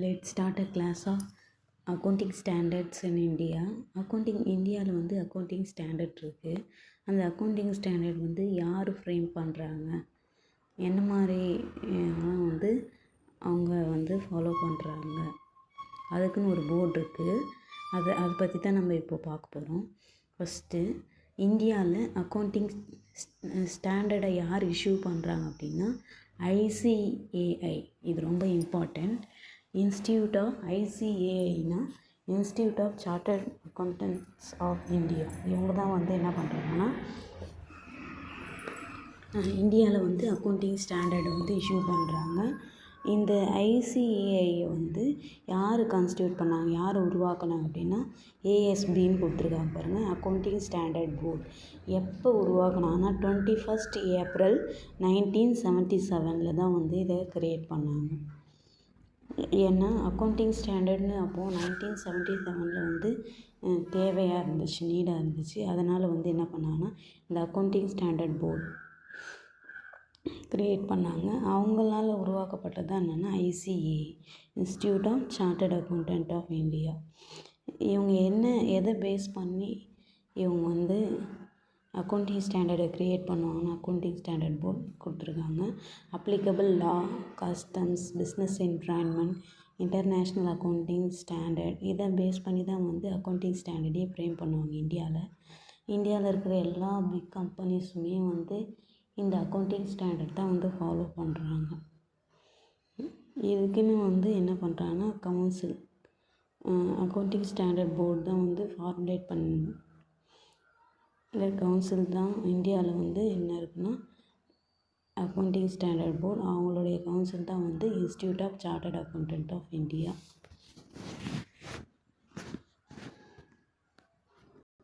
Let's start a class of accounting standards in India. இந்தியாவில் வந்து accounting standard இருக்குது. அந்த அக்கௌண்டிங் ஸ்டாண்டர்ட் வந்து யார் ஃப்ரேம் பண்ணுறாங்க, என்ன மாதிரி வந்து அவங்க வந்து ஃபாலோ பண்ணுறாங்க, அதுக்குன்னு ஒரு போர்டு இருக்குது. அதை பற்றி தான் நம்ம இப்போ பார்க்க போகிறோம். ஃபஸ்ட்டு இந்தியாவில் அக்கௌண்டிங் ஸ்டாண்டர்டை யார் இஷ்யூ பண்ணுறாங்க அப்படின்னா ICAI. இது ரொம்ப இம்பார்ட்டண்ட். இன்ஸ்டியூட் ஆஃப் ICAIனா institute of chartered accountants of India. இவங்க தான் வந்து என்ன பண்ணுறாங்கன்னா இந்தியாவில் வந்து அக்கௌண்டிங் ஸ்டாண்டர்டை வந்து இஷ்யூ பண்ணுறாங்க. இந்த ICAI வந்து யார் கான்ஸ்டியூட் பண்ணாங்க, யார் உருவாக்கினாங்க அப்படின்னா ASBன்னு கொடுத்துருக்காங்க பாருங்கள், அக்கௌண்டிங் ஸ்டாண்டர்ட் போர்டு. எப்போ உருவாக்கினாங்கன்னா 21 ஏப்ரல் 1977 தான் வந்து இதை க்ரியேட் பண்ணாங்க. ஏன்னா அக்கௌண்டிங் ஸ்டாண்டர்ட்னு அப்போது 1977 வந்து தேவையாக இருந்துச்சு, நீடாக இருந்துச்சு. அதனால் வந்து என்ன பண்ணாங்கன்னா இந்த அக்கௌண்டிங் ஸ்டாண்டர்ட் போர்டு க்ரியேட் பண்ணாங்க. அவங்களால உருவாக்கப்பட்டது தான் என்னென்னா ICAI, institute of chartered accountant of India. இவங்க எதை பேஸ் பண்ணி இவங்க வந்து அக்கௌண்டிங் ஸ்டாண்டர்டை க்ரியேட் பண்ணுவாங்கன்னா அக்கௌண்டிங் ஸ்டாண்டர்ட் போர்டு கொடுத்துருக்காங்க. Applicable law, customs, business environment, international accounting standard, இதை பேஸ் பண்ணி தான் வந்து அக்கௌண்டிங் ஸ்டாண்டர்டே ஃப்ரேம் பண்ணுவாங்க இந்தியாவில் இருக்கிற எல்லா பிக் கம்பெனிஸுமே வந்து இந்த அக்கௌண்டிங் ஸ்டாண்டர்ட் தான் வந்து ஃபாலோ பண்ணுறாங்க. இதுக்குன்னு வந்து என்ன பண்ணுறாங்கன்னா கவுன்சில், அக்கௌண்டிங் ஸ்டாண்டர்ட் போர்டு தான் வந்து ஃபார்முலேட் இல்லை கவுன்சில் தான் இந்தியாவில் வந்து என்ன இருக்குன்னா அக்கௌண்டிங் ஸ்டாண்டர்ட் போர்டு. அவங்களுடைய கவுன்சில் தான் வந்து institute of chartered accountant of India.